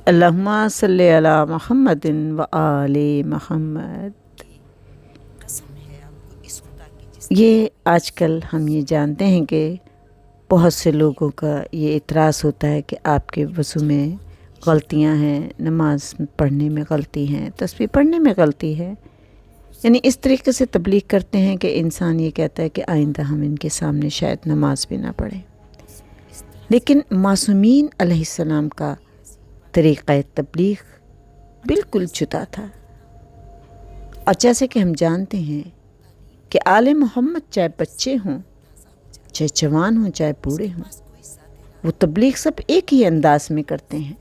اللہم صلی علی محمد و آل محمد۔ یہ آج کل ہم یہ جانتے ہیں کہ بہت سے لوگوں کا یہ اعتراض ہوتا ہے کہ آپ کے وضو میں غلطیاں ہیں، نماز پڑھنے میں غلطی ہیں، تسبیح پڑھنے میں غلطی ہے۔ یعنی اس طریقے سے تبلیغ کرتے ہیں کہ انسان یہ کہتا ہے کہ آئندہ ہم ان کے سامنے شاید نماز بھی نہ پڑھیں۔ لیکن معصومین علیہ السلام کا طریقہ تبلیغ بالکل جدا تھا، اور جیسے کہ ہم جانتے ہیں کہ آل محمد چاہے بچے ہوں، چاہے جوان ہوں، چاہے بوڑھے ہوں، وہ تبلیغ سب ایک ہی انداز میں کرتے ہیں۔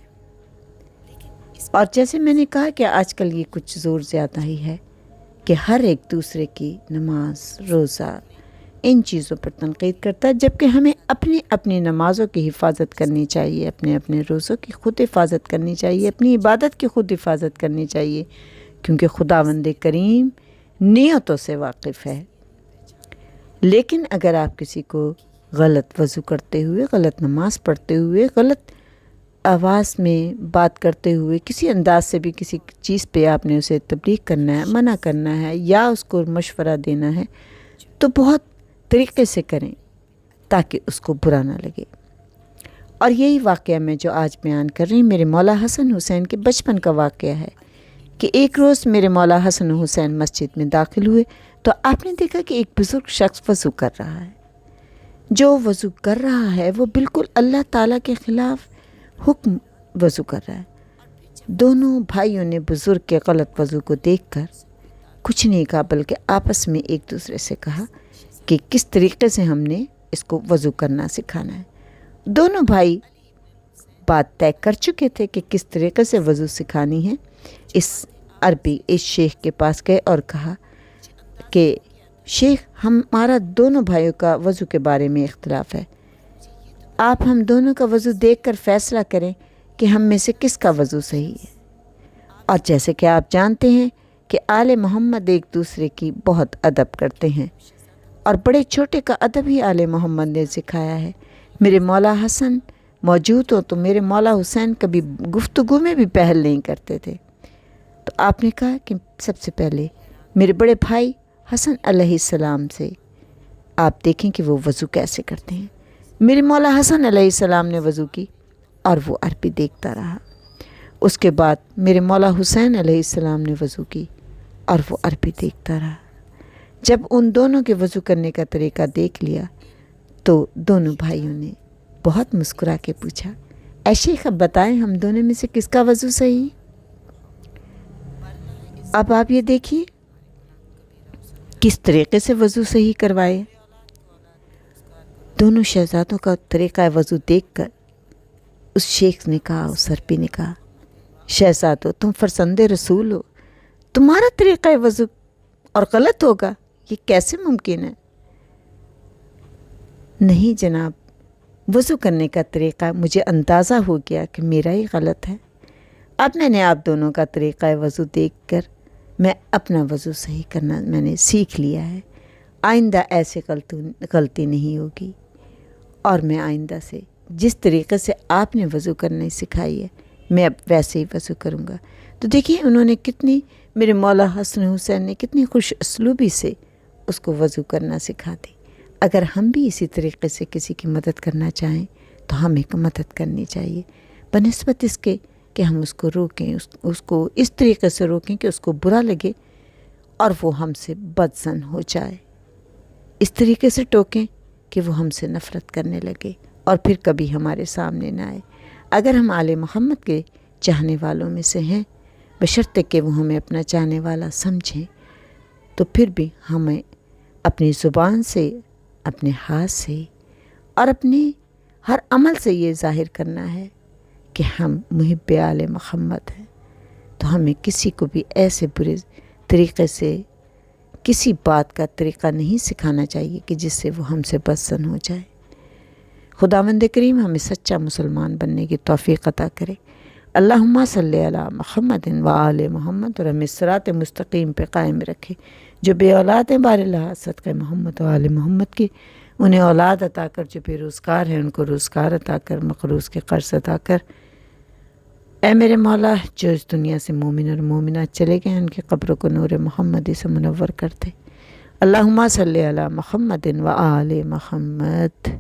اور جیسے میں نے کہا کہ آج کل یہ کچھ زور زیادہ ہی ہے کہ ہر ایک دوسرے کی نماز، روزہ، ان چیزوں پر تنقید کرتا ہے، جبکہ ہمیں اپنی اپنی نمازوں کی حفاظت کرنی چاہیے، اپنے اپنے روزوں کی خود حفاظت کرنی چاہیے، اپنی عبادت کی خود حفاظت کرنی چاہیے، کیونکہ خداوند کریم نیتوں سے واقف ہے۔ لیکن اگر آپ کسی کو غلط وضو کرتے ہوئے، غلط نماز پڑھتے ہوئے، غلط آواز میں بات کرتے ہوئے، کسی انداز سے بھی کسی چیز پہ آپ نے اسے تبلیغ کرنا ہے، منع کرنا ہے یا اس کو مشورہ دینا ہے، تو بہت طریقے سے کریں تاکہ اس کو برا نہ لگے۔ اور یہی واقعہ میں جو آج بیان کر رہی ہوں میرے مولا حسن حسین کے بچپن کا واقعہ ہے کہ ایک روز میرے مولا حسن حسین مسجد میں داخل ہوئے تو آپ نے دیکھا کہ ایک بزرگ شخص وضو کر رہا ہے۔ جو وضو کر رہا ہے وہ بالکل اللہ تعالیٰ کے خلاف حکم وضو کر رہا ہے۔ دونوں بھائیوں نے بزرگ کے غلط وضو کو دیکھ کر کچھ نہیں کہا، بلکہ آپس میں ایک دوسرے سے کہا کہ کس طریقے سے ہم نے اس کو وضو کرنا سکھانا ہے۔ دونوں بھائی بات طے کر چکے تھے کہ کس طریقے سے وضو سکھانی ہے۔ اس شیخ کے پاس گئے اور کہا کہ شیخ، ہمارا دونوں بھائیوں کا وضو کے بارے میں اختلاف ہے، آپ ہم دونوں کا وضو دیکھ کر فیصلہ کریں کہ ہم میں سے کس کا وضو صحیح ہے۔ اور جیسے کہ آپ جانتے ہیں کہ آل محمد ایک دوسرے کی بہت ادب کرتے ہیں، اور بڑے چھوٹے کا ادب ہی آل محمد نے سکھایا ہے۔ میرے مولا حسن موجود ہو تو میرے مولا حسین کبھی گفتگو میں بھی پہل نہیں کرتے تھے، تو آپ نے کہا کہ سب سے پہلے میرے بڑے بھائی حسن علیہ السلام سے آپ دیکھیں کہ وہ وضو کیسے کرتے ہیں۔ میرے مولا حسن علیہ السلام نے وضو کی اور وہ عربی دیکھتا رہا۔ اس کے بعد میرے مولا حسین علیہ السلام نے وضو کی اور وہ عربی دیکھتا رہا۔ جب ان دونوں کے وضو کرنے کا طریقہ دیکھ لیا تو دونوں بھائیوں نے بہت مسکرا کے پوچھا، اے شیخ، اب بتائیں ہم دونوں میں سے کس کا وضو صحیح؟ اب آپ یہ دیکھیے کس طریقے سے وضو صحیح کروائے۔ دونوں شہزادوں کا طریقہ وضو دیکھ کر اس شیخ نے کہا، اس عربی نے کہا، شہزادو، تم فرزند رسول ہو، تمہارا طریقہ وضو اور غلط ہوگا، یہ کیسے ممکن ہے؟ نہیں جناب، وضو کرنے کا طریقہ مجھے اندازہ ہو گیا کہ میرا ہی غلط ہے۔ اب میں نے آپ دونوں کا طریقہ وضو دیکھ کر میں اپنا وضو صحیح کرنا میں نے سیکھ لیا ہے۔ آئندہ ایسے غلطی نہیں ہوگی، اور میں آئندہ سے جس طریقے سے آپ نے وضو کرنے سکھائی ہے میں اب ویسے ہی وضو کروں گا۔ تو دیکھیے انہوں نے میرے مولا حسن حسین نے کتنی خوش اسلوبی سے اس کو وضو کرنا سکھا دی۔ اگر ہم بھی اسی طریقے سے کسی کی مدد کرنا چاہیں تو ہمیں مدد کرنی چاہیے، بنسبت اس کے کہ ہم اس کو روکیں، اس کو اس طریقے سے روکیں کہ اس کو برا لگے اور وہ ہم سے بدظن ہو جائے، اس طریقے سے ٹوکیں کہ وہ ہم سے نفرت کرنے لگے اور پھر کبھی ہمارے سامنے نہ آئے۔ اگر ہم آل محمد کے چاہنے والوں میں سے ہیں، بشرطے کہ وہ ہمیں اپنا چاہنے والا سمجھیں، تو پھر بھی ہمیں اپنی زبان سے، اپنے ہاتھ سے اور اپنے ہر عمل سے یہ ظاہر کرنا ہے کہ ہم محب آل محمد ہیں۔ تو ہمیں کسی کو بھی ایسے برے طریقے سے کسی بات کا طریقہ نہیں سکھانا چاہیے کہ جس سے وہ ہم سے بدظن ہو جائے۔ خداوند کریم ہمیں سچا مسلمان بننے کی توفیق عطا کرے۔ اللہم صلی علی محمد و آل محمد، اور ہمیں صراط مستقیم پہ قائم رکھے۔ جو بے اولاد ہیں بار اللہ صدقہ محمد و آل محمد کی انہیں اولاد عطا کر، جو بے روزگار ہیں ان کو روزگار عطا کر، مقروض کے قرض عطا کر، اے میرے مولا، جو اس دنیا سے مومن اور مومنات چلے گئے ان کی قبروں کو نور محمدی سے منور کر دے۔ اللہم صلی علی محمد و آل محمد۔